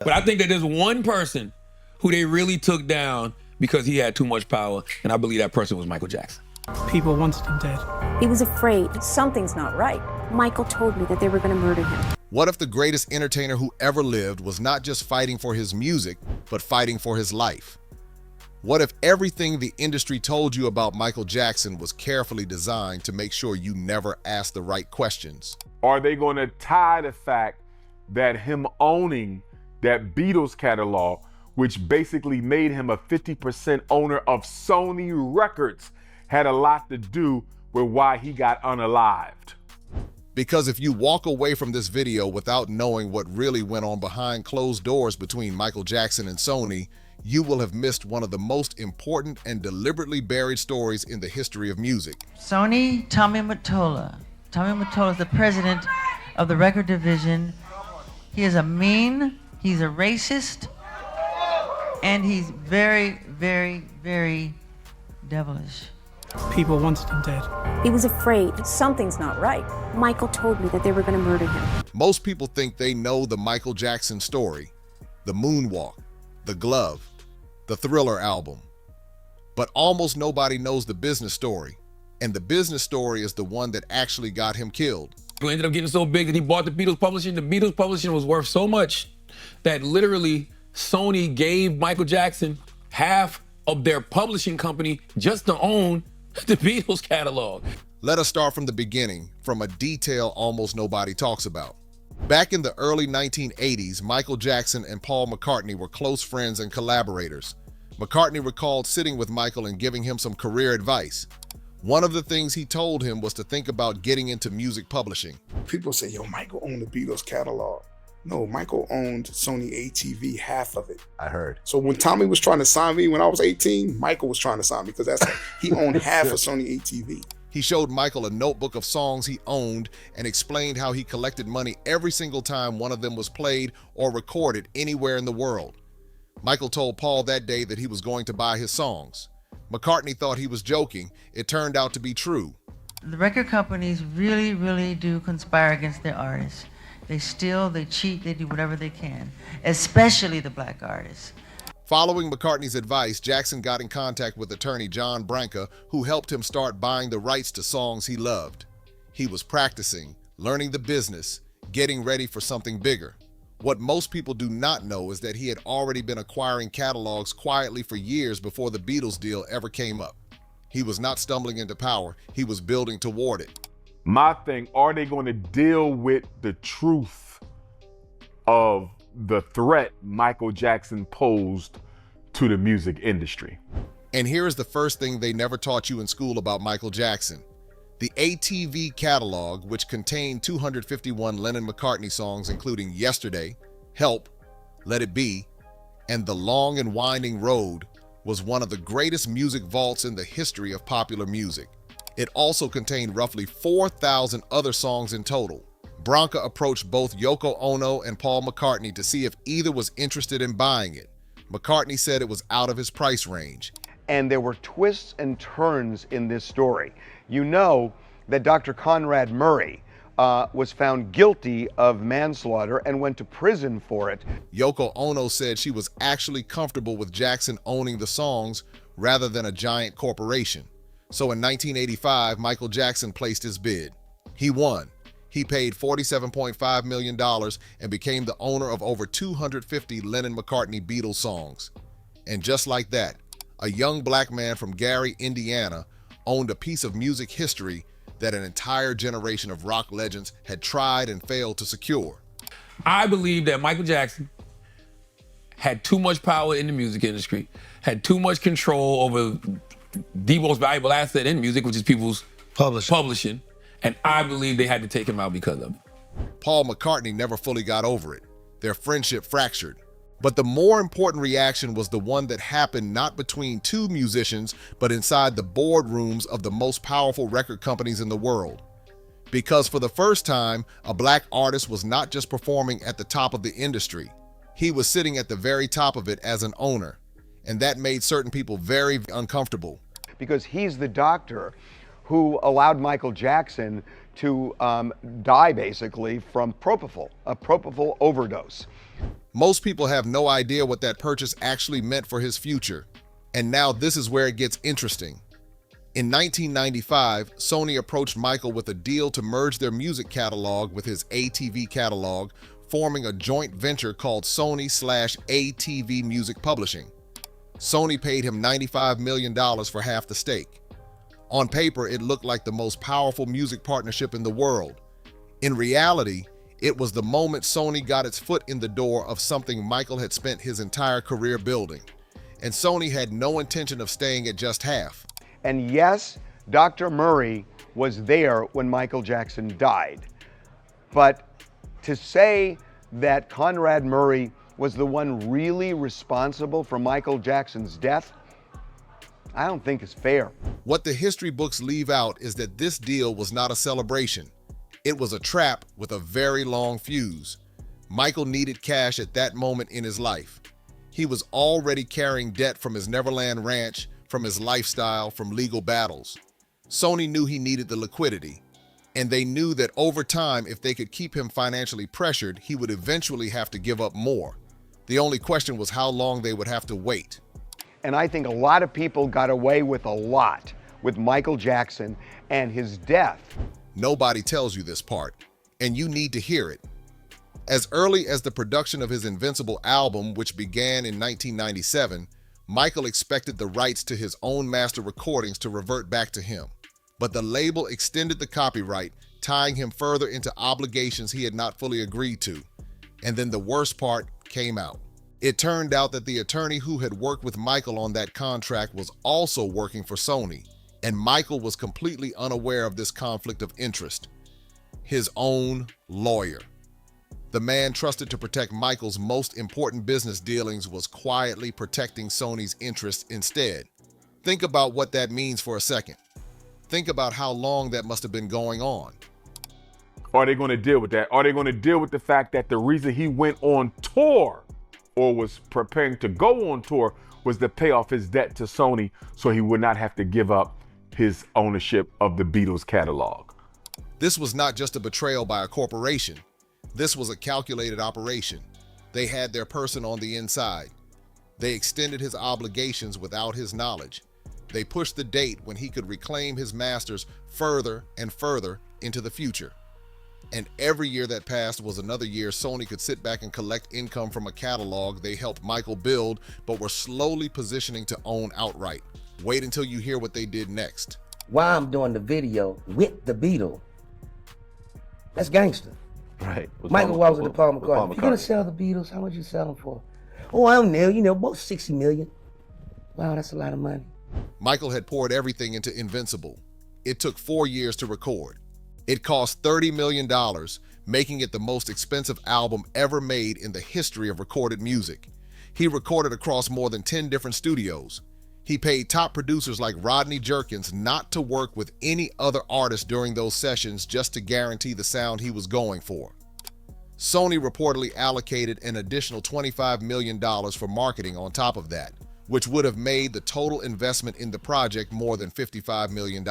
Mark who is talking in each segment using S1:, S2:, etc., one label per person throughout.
S1: But I think that there's one person who they really took down because he had too much power, and I believe that person was Michael Jackson.
S2: People wanted him dead.
S3: He was afraid something's not right. Michael told me that they were going to murder him.
S4: What if the greatest entertainer who ever lived was not just fighting for his music, but fighting for his life? What if everything the industry told you about Michael Jackson was carefully designed to make sure you never asked the right questions?
S5: Are they going to tie the fact that him owning that Beatles catalog, which basically made him a 50% owner of Sony Records, had a lot to do with why he got unalived?
S4: Because if you walk away from this video without knowing what really went on behind closed doors between Michael Jackson and Sony, you will have missed one of the most important and deliberately buried stories in the history of music.
S6: Sony, Tommy Mottola. Tommy Mottola is the president of the record division. He is a mean, he's a racist, and he's very, very, very devilish.
S2: People wanted him dead.
S3: He was afraid something's not right. Michael told me that they were going to murder him.
S4: Most people think they know the Michael Jackson story, the moonwalk, the glove, the Thriller album. But almost nobody knows the business story. And the business story is the one that actually got him killed.
S1: He ended up getting so big that he bought the Beatles publishing. The Beatles publishing was worth so much that literally Sony gave Michael Jackson half of their publishing company just to own the Beatles catalog.
S4: Let us start from the beginning, from a detail almost nobody talks about. Back in the early 1980s, Michael Jackson and Paul McCartney were close friends and collaborators. McCartney recalled sitting with Michael and giving him some career advice. One of the things he told him was to think about getting into music publishing.
S7: People say, yo, Michael owned the Beatles catalog. No, Michael owned Sony ATV, half of it.
S8: I heard.
S7: So when Tommy was trying to sign me when I was 18, Michael was trying to sign me because he owned half of Sony ATV.
S4: He showed Michael a notebook of songs he owned and explained how he collected money every single time one of them was played or recorded anywhere in the world. Michael told Paul that day that he was going to buy his songs. McCartney thought he was joking. It turned out to be true.
S6: The record companies really, really do conspire against their artists. They steal, they cheat, they do whatever they can, especially the black artists.
S4: Following McCartney's advice, Jackson got in contact with attorney John Branca, who helped him start buying the rights to songs he loved. He was practicing, learning the business, getting ready for something bigger. What most people do not know is that he had already been acquiring catalogs quietly for years before the Beatles deal ever came up. He was not stumbling into power, he was building toward it.
S5: My thing, are they going to deal with the truth of the threat Michael Jackson posed to the music industry?
S4: And here is the first thing they never taught you in school about Michael Jackson. The ATV catalog, which contained 251 Lennon-McCartney songs, including Yesterday, Help, Let It Be, and The Long and Winding Road, was one of the greatest music vaults in the history of popular music. It also contained roughly 4,000 other songs in total. Branca approached both Yoko Ono and Paul McCartney to see if either was interested in buying it. McCartney said it was out of his price range.
S8: And there were twists and turns in this story. You know that Dr. Conrad Murray was found guilty of manslaughter and went to prison for it.
S4: Yoko Ono said she was actually comfortable with Jackson owning the songs rather than a giant corporation. So in 1985, Michael Jackson placed his bid. He won. He paid $47.5 million and became the owner of over 250 Lennon-McCartney Beatles songs. And just like that, a young black man from Gary, Indiana, owned a piece of music history that an entire generation of rock legends had tried and failed to secure.
S1: I believe that Michael Jackson had too much power in the music industry, had too much control over the most valuable asset in music, which is people's publishing. And I believe they had to take him out because of it.
S4: Paul McCartney never fully got over it. Their friendship fractured. But the more important reaction was the one that happened not between two musicians, but inside the boardrooms of the most powerful record companies in the world. Because for the first time, a black artist was not just performing at the top of the industry. He was sitting at the very top of it as an owner. And that made certain people very uncomfortable.
S8: Because he's the doctor who allowed Michael Jackson to die basically from propofol, a propofol overdose.
S4: Most people have no idea what that purchase actually meant for his future. And now this is where it gets interesting. In 1995, Sony approached Michael with a deal to merge their music catalog with his ATV catalog, forming a joint venture called Sony/ATV Music Publishing. Sony paid him $95 million for half the stake. On paper, it looked like the most powerful music partnership in the world. In reality, it was the moment Sony got its foot in the door of something Michael had spent his entire career building. And Sony had no intention of staying at just half.
S8: And yes, Dr. Murray was there when Michael Jackson died. But to say that Conrad Murray was the one really responsible for Michael Jackson's death, I don't think is fair.
S4: What the history books leave out is that this deal was not a celebration. It was a trap with a very long fuse. Michael needed cash at that moment in his life. He was already carrying debt from his Neverland ranch, from his lifestyle, from legal battles. Sony knew he needed the liquidity, and they knew that over time, if they could keep him financially pressured, he would eventually have to give up more. The only question was how long they would have to wait.
S8: And I think a lot of people got away with a lot with Michael Jackson and his death.
S4: Nobody tells you this part, and you need to hear it. As early as the production of his Invincible album, which began in 1997, Michael expected the rights to his own master recordings to revert back to him. But the label extended the copyright, tying him further into obligations he had not fully agreed to. And then the worst part came out. It turned out that the attorney who had worked with Michael on that contract was also working for Sony, and Michael was completely unaware of this conflict of interest. His own lawyer. The man trusted to protect Michael's most important business dealings was quietly protecting Sony's interests instead. Think about what that means for a second. Think about how long that must have been going on.
S5: Are they going to deal with that? Are they going to deal with the fact that the reason he went on tour or was preparing to go on tour was to pay off his debt to Sony so he would not have to give up his ownership of the Beatles catalog?
S4: This was not just a betrayal by a corporation. This was a calculated operation. They had their person on the inside. They extended his obligations without his knowledge. They pushed the date when he could reclaim his masters further and further into the future. And every year that passed was another year Sony could sit back and collect income from a catalog they helped Michael build, but were slowly positioning to own outright. Wait until you hear what they did next.
S9: Why I'm doing the video with the Beatles, that's gangster.
S10: Right.
S9: Michael walks into Paul McCartney. If you're gonna sell the Beatles, how much you sell them for? Oh, I don't know, about 60 million. Wow, that's a lot of money.
S4: Michael had poured everything into Invincible. It took 4 years to record. It cost $30 million, making it the most expensive album ever made in the history of recorded music. He recorded across more than 10 different studios. He paid top producers like Rodney Jerkins not to work with any other artist during those sessions just to guarantee the sound he was going for. Sony reportedly allocated an additional $25 million for marketing on top of that, which would have made the total investment in the project more than $55 million.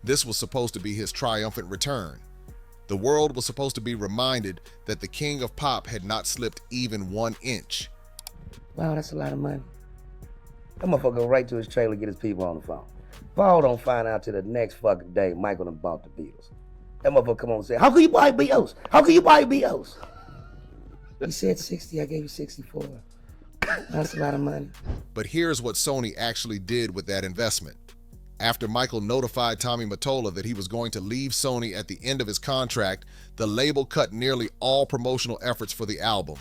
S4: This was supposed to be his triumphant return. The world was supposed to be reminded that the king of pop had not slipped even 1 inch.
S9: Wow, that's a lot of money. That motherfucker go right to his trailer, get his people on the phone. Paul don't find out till the next fucking day Michael done bought the Beatles. That motherfucker come on and say, how can you buy Beatles? How can you buy Beatles? He said 60, I gave you 64. That's a lot of money.
S4: But here's what Sony actually did with that investment. After Michael notified Tommy Mottola that he was going to leave Sony at the end of his contract, the label cut nearly all promotional efforts for the album.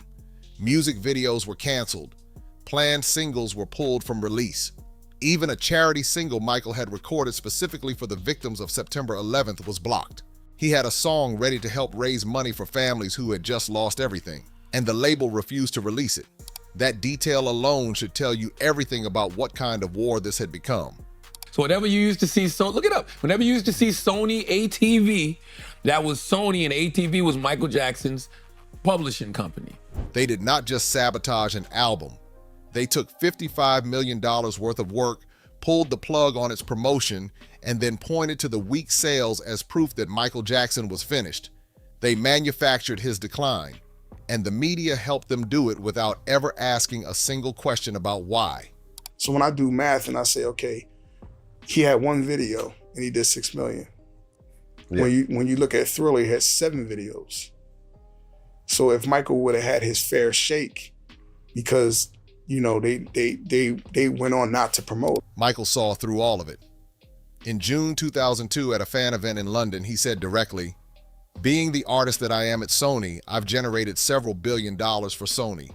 S4: Music videos were canceled. Planned singles were pulled from release. Even a charity single Michael had recorded specifically for the victims of September 11th was blocked. He had a song ready to help raise money for families who had just lost everything, and the label refused to release it. That detail alone should tell you everything about what kind of war this had become.
S1: So whenever you used to see, look it up. Whenever you used to see Sony ATV, that was Sony, and ATV was Michael Jackson's publishing company.
S4: They did not just sabotage an album. They took $55 million worth of work, pulled the plug on its promotion, and then pointed to the weak sales as proof that Michael Jackson was finished. They manufactured his decline. and the media helped them do it without ever asking a single question about why.
S7: So when I do math and I say, okay, he had one video and he did 6 million.
S8: Yeah.
S7: When you look at Thriller, he had 7 videos. So if Michael would have had his fair shake, because they went on not to promote.
S4: Michael saw through all of it. In June 2002, at a fan event in London, he said directly, "Being the artist that I am at Sony, I've generated several $1 billion for Sony.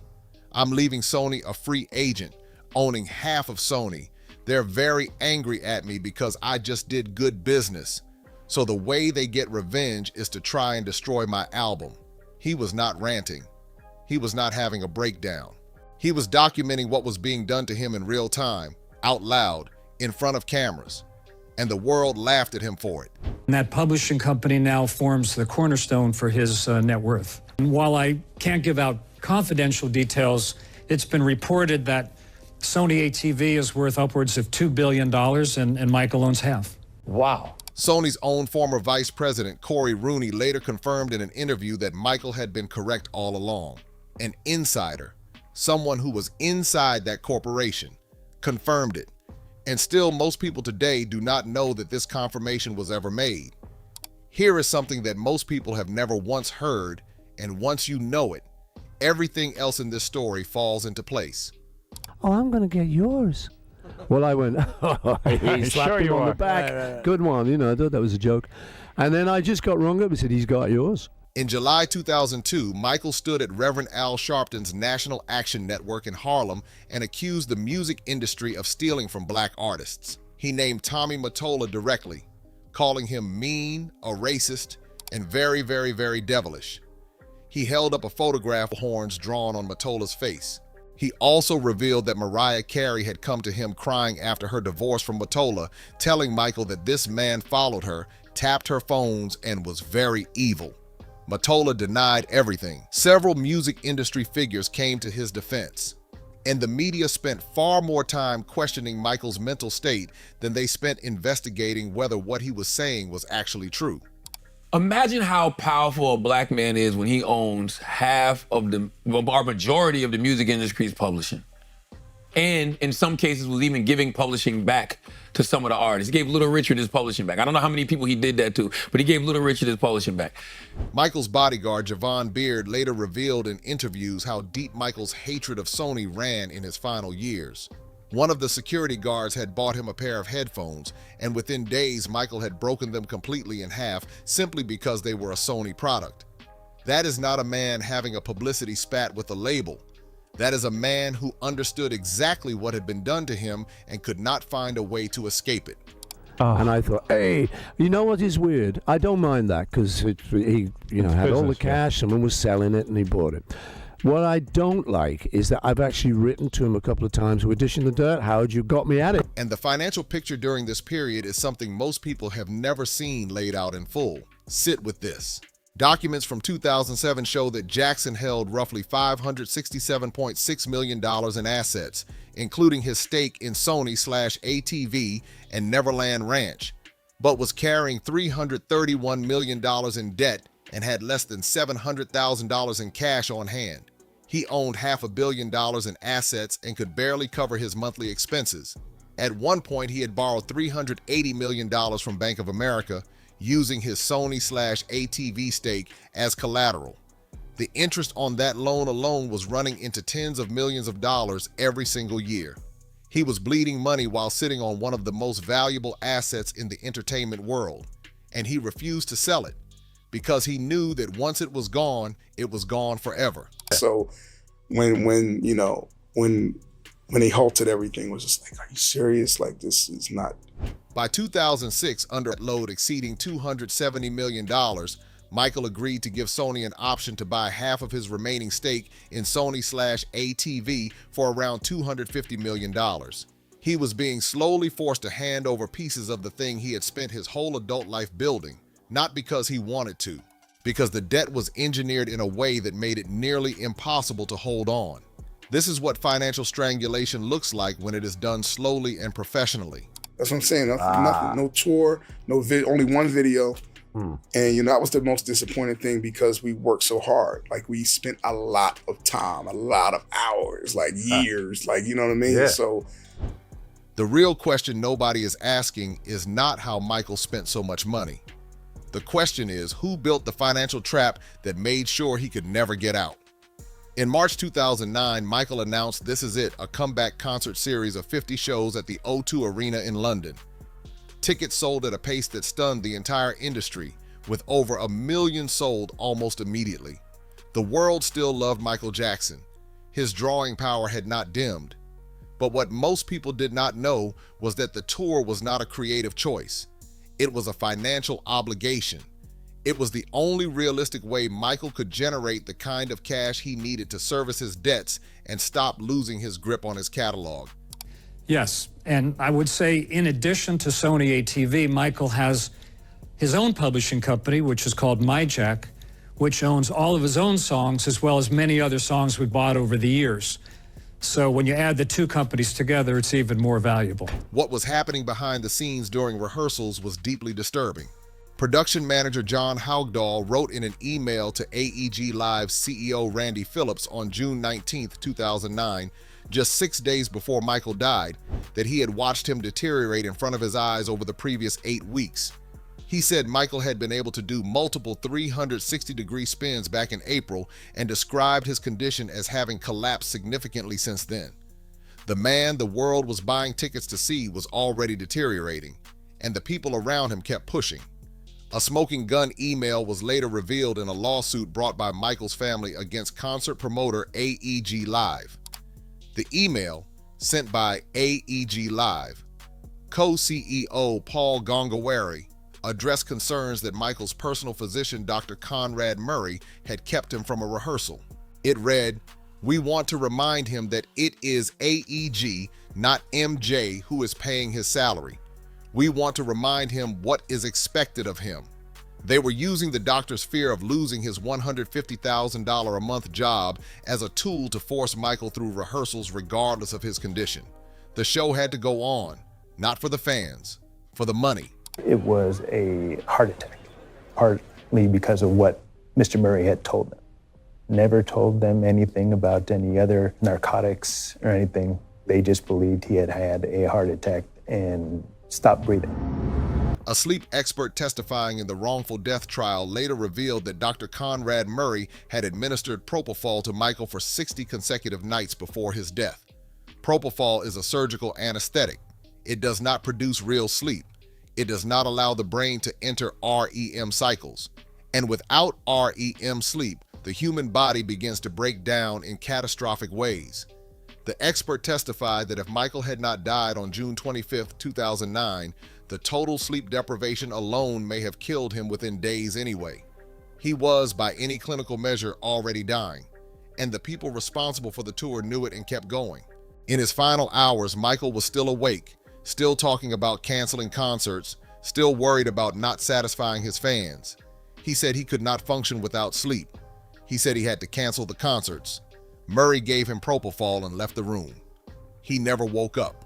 S4: I'm leaving Sony a free agent, owning half of Sony. They're very angry at me because I just did good business. So the way they get revenge is to try and destroy my album." He was not ranting. He was not having a breakdown. He was documenting what was being done to him in real time, out loud, in front of cameras. And the world laughed at him for it.
S10: And that publishing company now forms the cornerstone for his net worth. And while I can't give out confidential details, it's been reported that Sony ATV is worth upwards of $2 billion and Michael owns half.
S9: Wow.
S4: Sony's own former vice president, Corey Rooney, later confirmed in an interview that Michael had been correct all along. An insider, someone who was inside that corporation, confirmed it. And still, most people today do not know that this confirmation was ever made. Here is something that most people have never once heard, and once you know it, everything else in this story falls into place.
S11: "Oh, I'm going to get yours." Well, I went, oh, he slapped him on the back. Right. Good one, I thought that was a joke. And then I just got rung up and said, "He's got yours."
S4: In July 2002, Michael stood at Reverend Al Sharpton's National Action Network in Harlem and accused the music industry of stealing from black artists. He named Tommy Mottola directly, calling him mean, a racist, and very, very, very devilish. He held up a photograph of horns drawn on Mottola's face. He also revealed that Mariah Carey had come to him crying after her divorce from Mottola, telling Michael that this man followed her, tapped her phones, and was very evil. Mottola denied everything. Several music industry figures came to his defense. And the media spent far more time questioning Michael's mental state than they spent investigating whether what he was saying was actually true.
S1: Imagine how powerful a black man is when he owns half of or majority of the music industry's publishing. And in some cases was even giving publishing back to some of the artists. He gave Little Richard his publishing back. I don't know how many people he did that to, but he gave Little Richard his publishing back.
S4: Michael's bodyguard, Javon Beard, later revealed in interviews how deep Michael's hatred of Sony ran in his final years. One of the security guards had bought him a pair of headphones, and within days, Michael had broken them completely in half simply because they were a Sony product. That is not a man having a publicity spat with a label. That is a man who understood exactly what had been done to him and could not find a way to escape it.
S11: And I thought, hey, you know what is weird? I don't mind that because he had all the cash, someone was selling it and he bought it. What I don't like is that I've actually written to him a couple of times, we're dishing the dirt, Howard, you got me at it.
S4: And the financial picture during this period is something most people have never seen laid out in full. Sit with this. Documents from 2007 show that Jackson held roughly $567.6 million in assets, including his stake in Sony/ATV and Neverland Ranch, but was carrying $331 million in debt and had less than $700,000 in cash on hand. He owned $500 million in assets and could barely cover his monthly expenses. At one point, he had borrowed $380 million from Bank of America, using his Sony/ATV stake as collateral. The interest on that loan alone was running into tens of millions of dollars every single year. He was bleeding money while sitting on one of the most valuable assets in the entertainment world, and he refused to sell it because he knew that once it was gone forever.
S7: So when they halted everything, it was just like, are you serious? Like, this is not.
S4: By 2006, under a load exceeding $270 million, Michael agreed to give Sony an option to buy half of his remaining stake in Sony/ATV for around $250 million. He was being slowly forced to hand over pieces of the thing he had spent his whole adult life building, not because he wanted to, because the debt was engineered in a way that made it nearly impossible to hold on. This is what financial strangulation looks like when it is done slowly and professionally.
S7: That's what I'm saying. Nothing, no tour, only one video, And, you know, that was the most disappointing thing because we worked so hard. Like, we spent a lot of time, a lot of hours, like years, like, you know what I mean?
S5: Yeah.
S7: So
S4: The real question nobody is asking is not how Michael spent so much money. The question is, who built the financial trap that made sure he could never get out? In March 2009, Michael announced This Is It, a comeback concert series of 50 shows at the O2 Arena in London. Tickets sold at a pace that stunned the entire industry, with over 1 million sold almost immediately. The world still loved Michael Jackson. His drawing power had not dimmed. But what most people did not know was that the tour was not a creative choice. It was a financial obligation. It was the only realistic way Michael could generate the kind of cash he needed to service his debts and stop losing his grip on his catalog.
S10: Yes, and I would say in addition to Sony ATV, Michael has his own publishing company, which is called MyJack, which owns all of his own songs as well as many other songs we bought over the years. So when you add the two companies together, it's even more valuable.
S4: What was happening behind the scenes during rehearsals was deeply disturbing. Production manager John Haugdahl wrote in an email to AEG Live's CEO Randy Phillips on June 19, 2009, just 6 days before Michael died, that he had watched him deteriorate in front of his eyes over the previous 8 weeks. He said Michael had been able to do multiple 360-degree spins back in April and described his condition as having collapsed significantly since then. The man the world was buying tickets to see was already deteriorating, and the people around him kept pushing. A smoking gun email was later revealed in a lawsuit brought by Michael's family against concert promoter AEG Live. The email, sent by AEG Live, co-CEO Paul Gongawari, addressed concerns that Michael's personal physician, Dr. Conrad Murray, had kept him from a rehearsal. It read, "We want to remind him that it is AEG, not MJ, who is paying his salary. We want to remind him what is expected of him." They were using the doctor's fear of losing his $150,000 a month job as a tool to force Michael through rehearsals regardless of his condition. The show had to go on, not for the fans, for the money.
S12: It was a heart attack, partly because of what Mr. Murray had told them. Never told them anything about any other narcotics or anything. They just believed he had had a heart attack and stopped breathing.
S4: A sleep expert testifying in the wrongful death trial later revealed that Dr. Conrad Murray had administered propofol to Michael for 60 consecutive nights before his death. Propofol is a surgical anesthetic. It does not produce real sleep. It does not allow the brain to enter REM cycles. And without REM sleep, the human body begins to break down in catastrophic ways. The expert testified that if Michael had not died on June 25, 2009, the total sleep deprivation alone may have killed him within days anyway. He was, by any clinical measure, already dying, and the people responsible for the tour knew it and kept going. In his final hours, Michael was still awake, still talking about canceling concerts, still worried about not satisfying his fans. He said he could not function without sleep. He said he had to cancel the concerts. Murray gave him propofol and left the room. He never woke up.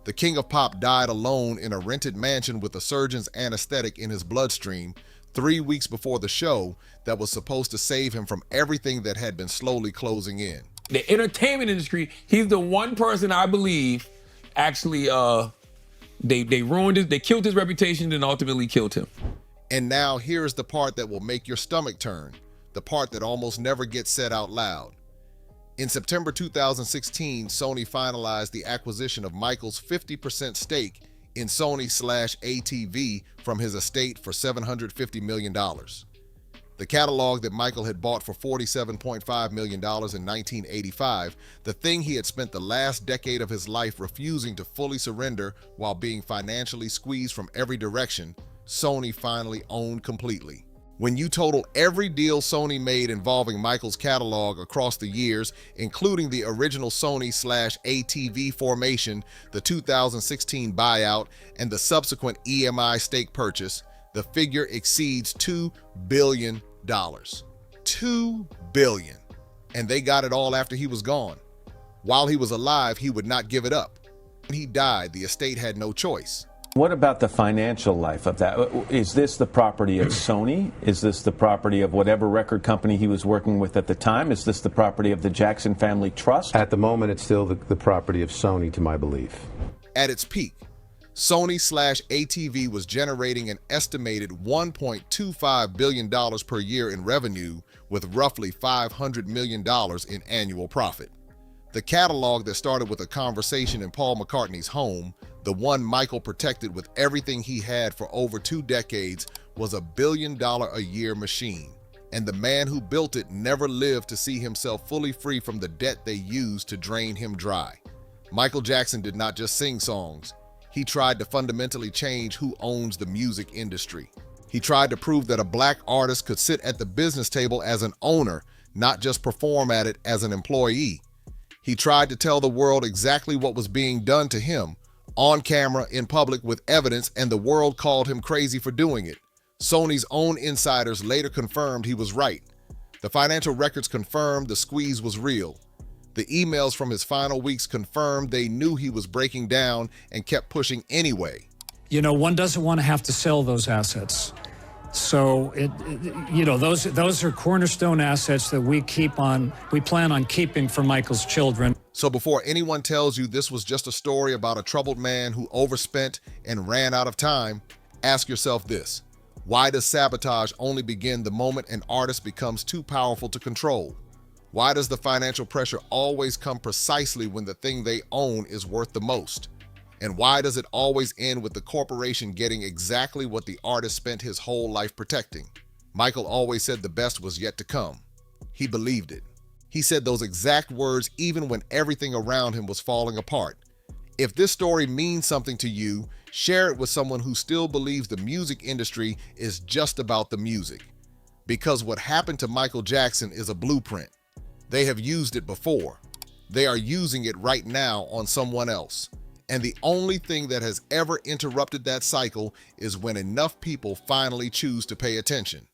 S4: The King of Pop died alone in a rented mansion with a surgeon's anesthetic in his bloodstream 3 weeks before the show that was supposed to save him from everything that had been slowly closing in.
S1: The entertainment industry, he's the one person I believe actually they ruined it, they killed his reputation and ultimately killed him.
S4: And now here's the part that will make your stomach turn, the part that almost never gets said out loud. In September 2016, Sony finalized the acquisition of Michael's 50% stake in Sony/ATV from his estate for $750 million. The catalog that Michael had bought for $47.5 million in 1985, the thing he had spent the last decade of his life refusing to fully surrender while being financially squeezed from every direction, Sony finally owned completely. When you total every deal Sony made involving Michael's catalog across the years, including the original Sony/ATV formation, the 2016 buyout, and the subsequent EMI stake purchase, the figure exceeds $2 billion. $2 billion. And they got it all after he was gone. While he was alive, he would not give it up. When he died, the estate had no choice.
S13: What about the financial life of that? Is this the property of Sony? Is this the property of whatever record company he was working with at the time? Is this the property of the Jackson Family Trust?
S14: At the moment, it's still the property of Sony, to my belief.
S4: At its peak, Sony/ATV was generating an estimated $1.25 billion per year in revenue with roughly $500 million in annual profit. The catalog that started with a conversation in Paul McCartney's home, the one Michael protected with everything he had for over 2 decades, was a $1 billion a year machine. And the man who built it never lived to see himself fully free from the debt they used to drain him dry. Michael Jackson did not just sing songs. He tried to fundamentally change who owns the music industry. He tried to prove that a black artist could sit at the business table as an owner, not just perform at it as an employee. He tried to tell the world exactly what was being done to him, on camera, in public, with evidence, and the world called him crazy for doing it. Sony's own insiders later confirmed he was right. The financial records confirmed the squeeze was real. The emails from his final weeks confirmed they knew he was breaking down and kept pushing anyway.
S10: You know, one doesn't want to have to sell those assets. So, those are cornerstone assets that we plan on keeping for Michael's children.
S4: So before anyone tells you this was just a story about a troubled man who overspent and ran out of time, ask yourself this: why does sabotage only begin the moment an artist becomes too powerful to control? Why does the financial pressure always come precisely when the thing they own is worth the most? And why does it always end with the corporation getting exactly what the artist spent his whole life protecting? Michael always said the best was yet to come. He believed it. He said those exact words even when everything around him was falling apart. If this story means something to you, share it with someone who still believes the music industry is just about the music. Because what happened to Michael Jackson is a blueprint. They have used it before. They are using it right now on someone else. And the only thing that has ever interrupted that cycle is when enough people finally choose to pay attention.